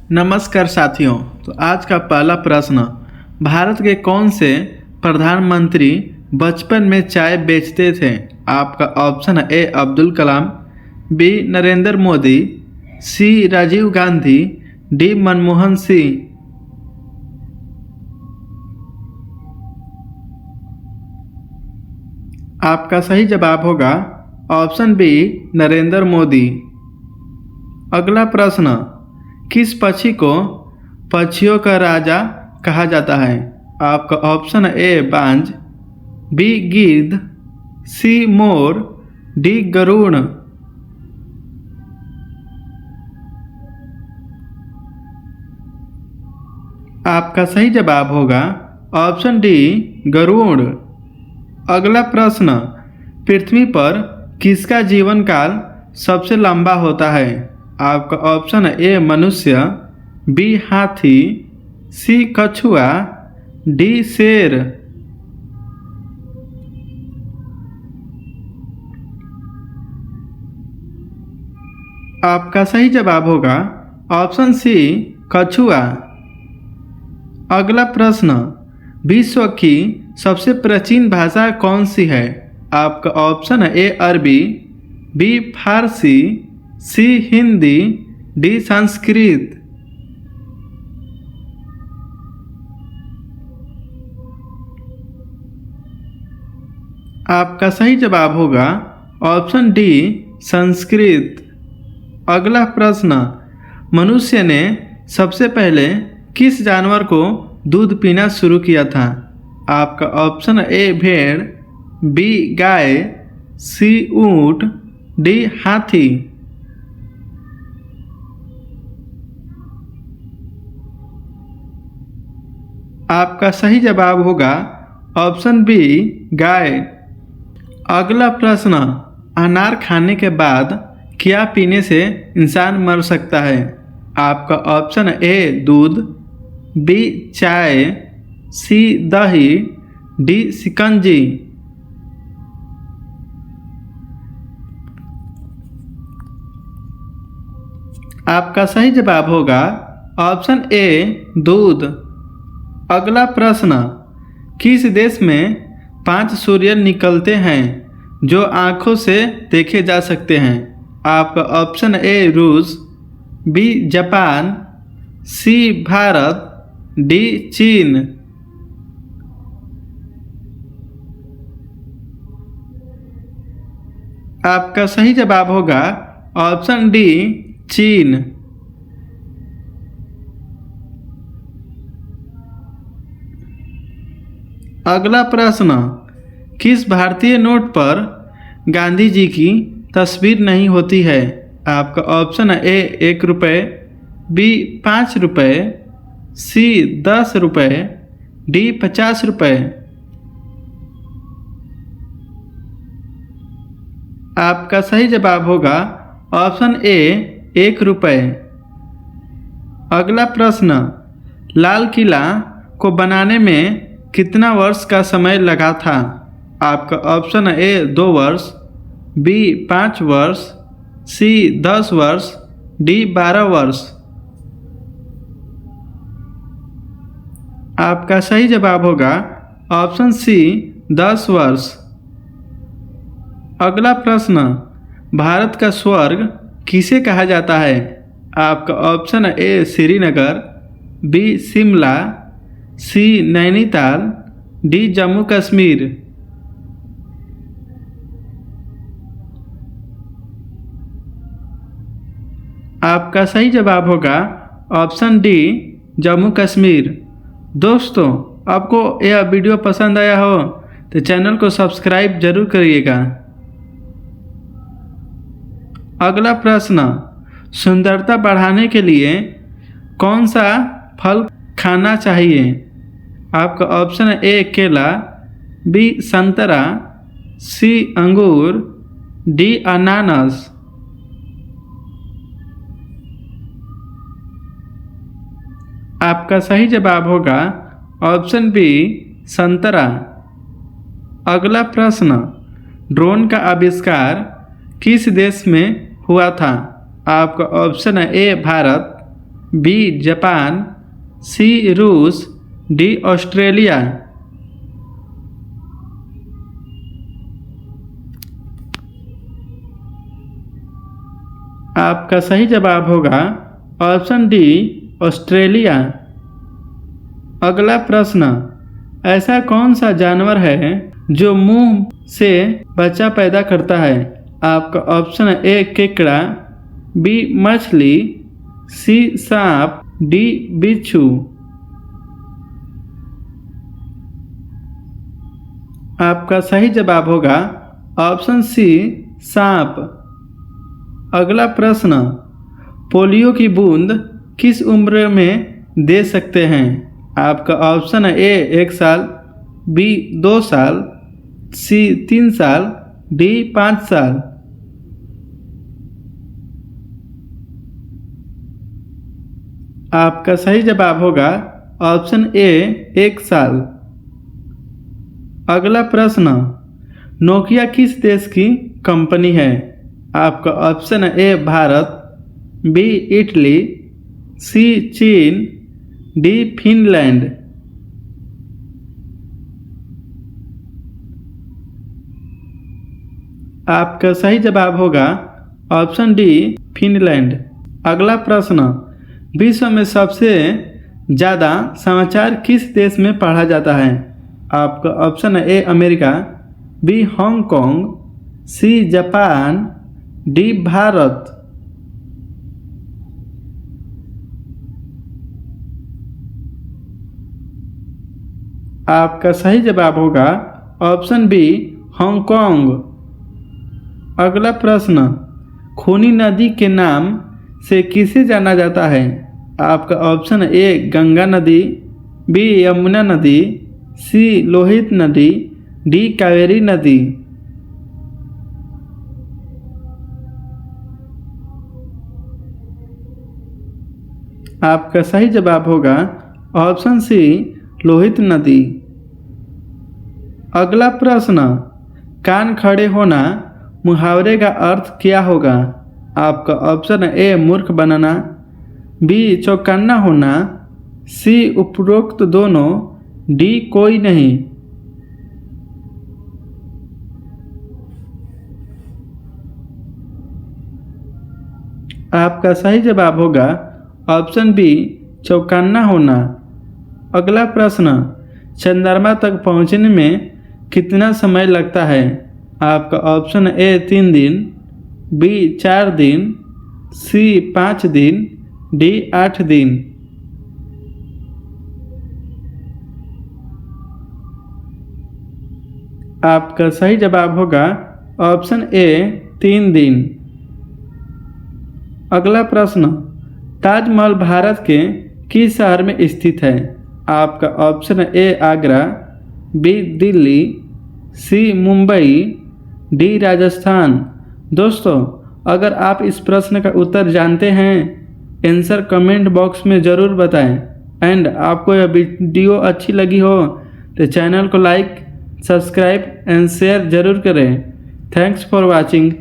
नमस्कार साथियों। तो आज का पहला प्रश्न, भारत के कौन से प्रधानमंत्री बचपन में चाय बेचते थे? आपका ऑप्शन है ए अब्दुल कलाम, बी नरेंद्र मोदी, सी राजीव गांधी, डी मनमोहन सिंह। आपका सही जवाब होगा ऑप्शन बी नरेंद्र मोदी। अगला प्रश्न, किस पक्षी को पक्षियों का राजा कहा जाता है? आपका ऑप्शन है ए बाज, बी गिद्ध, सी मोर, डी गरुड़। आपका सही जवाब होगा ऑप्शन डी गरुड़। अगला प्रश्न, पृथ्वी पर किसका जीवन काल सबसे लंबा होता है? आपका ऑप्शन है ए मनुष्य, बी हाथी, सी कछुआ, डी शेर। आपका सही जवाब होगा ऑप्शन सी कछुआ। अगला प्रश्न, विश्व की सबसे प्राचीन भाषा कौन सी है? आपका ऑप्शन है ए अरबी, बी फारसी, सी हिंदी, डी संस्कृत। आपका सही जवाब होगा ऑप्शन डी संस्कृत। अगला प्रश्न, मनुष्य ने सबसे पहले किस जानवर को दूध पीना शुरू किया था? आपका ऑप्शन ए भेड़, बी गाय, सी ऊंट, डी हाथी। आपका सही जवाब होगा ऑप्शन बी गाय। अगला प्रश्न, अनार खाने के बाद क्या पीने से इंसान मर सकता है? आपका ऑप्शन है ए दूध, बी चाय, सी दही, डी शिकंजी। आपका सही जवाब होगा ऑप्शन ए दूध। अगला प्रश्न, किस देश में 5 सूर्य निकलते हैं जो आँखों से देखे जा सकते हैं? आपका ऑप्शन ए रूस, बी जापान, सी भारत, डी चीन। आपका सही जवाब होगा ऑप्शन डी चीन। अगला प्रश्न, किस भारतीय नोट पर गांधी जी की तस्वीर नहीं होती है? आपका ऑप्शन है ए 1 रुपये, बी 5 रुपये, सी 10 रुपये, डी 50 रुपये। आपका सही जवाब होगा ऑप्शन ए 1 रुपये। अगला प्रश्न, लाल किला को बनाने में कितना वर्ष का समय लगा था? आपका ऑप्शन है ए 2 वर्ष, बी 5 वर्ष, सी 10 वर्ष, डी 12 वर्ष। आपका सही जवाब होगा ऑप्शन सी 10 वर्ष। अगला प्रश्न, भारत का स्वर्ग किसे कहा जाता है? आपका ऑप्शन है ए श्रीनगर, बी शिमला, सी नैनीताल, डी जम्मू कश्मीर। आपका सही जवाब होगा ऑप्शन डी जम्मू कश्मीर। दोस्तों, आपको यह वीडियो पसंद आया हो तो चैनल को सब्सक्राइब जरूर करिएगा। अगला प्रश्न, सुंदरता बढ़ाने के लिए कौन सा फल खाना चाहिए? आपका ऑप्शन है ए केला, बी संतरा, सी अंगूर, डी अनानास। आपका सही जवाब होगा ऑप्शन बी संतरा। अगला प्रश्न, ड्रोन का आविष्कार किस देश में हुआ था? आपका ऑप्शन है ए भारत, बी जापान, सी रूस, डी ऑस्ट्रेलिया। आपका सही जवाब होगा ऑप्शन डी ऑस्ट्रेलिया। अगला प्रश्न, ऐसा कौन सा जानवर है जो मुंह से बच्चा पैदा करता है? आपका ऑप्शन ए केकड़ा, बी मछली, सी सांप, डी बिच्छू। आपका सही जवाब होगा ऑप्शन सी सांप। अगला प्रश्न, पोलियो की बूंद किस उम्र में दे सकते हैं? आपका ऑप्शन है ए 1 साल, बी 2 साल, सी 3 साल, डी 5 साल। आपका सही जवाब होगा ऑप्शन ए 1 साल। अगला प्रश्न, नोकिया किस देश की कंपनी है? आपका ऑप्शन है ए भारत, बी इटली, सी चीन, डी फिनलैंड। आपका सही जवाब होगा ऑप्शन डी फिनलैंड। अगला प्रश्न, विश्व में सबसे ज़्यादा समाचार किस देश में पढ़ा जाता है? आपका ऑप्शन है A America, B Hong Kong, C Japan, D Bharat. आपका सही जवाब होगा ऑप्शन बी हांगकांग। अगला प्रश्न, खूनी नदी के नाम से किसे जाना जाता है? आपका ऑप्शन ए गंगा नदी, बी यमुना नदी, सी लोहित नदी, डी कावेरी नदी। आपका सही जवाब होगा ऑप्शन सी लोहित नदी। अगला प्रश्न, कान खड़े होना मुहावरे का अर्थ क्या होगा? आपका ऑप्शन ए मूर्ख बनाना, बी चौकन्ना होना, सी उपरोक्त दोनों, डी कोई नहीं। आपका सही जवाब होगा ऑप्शन बी चौकन्ना होना। अगला प्रश्न, चंद्रमा तक पहुंचने में कितना समय लगता है? आपका ऑप्शन ए 3 दिन, बी 4 दिन, सी 5 दिन, डी 8 दिन। आपका सही जवाब होगा ऑप्शन ए 3 दिन। अगला प्रश्न, ताजमहल भारत के किस शहर में स्थित है? आपका option A Agra, B Delhi, C Mumbai, D Rajasthan. दोस्तों, अगर आप इस प्रश्न का उत्तर जानते हैं, आंसर कमेंट बॉक्स में ज़रूर बताएं। एंड आपको यह वीडियो अच्छी लगी हो तो चैनल को लाइक, सब्सक्राइब एंड शेयर ज़रूर करें। Thanks for watching.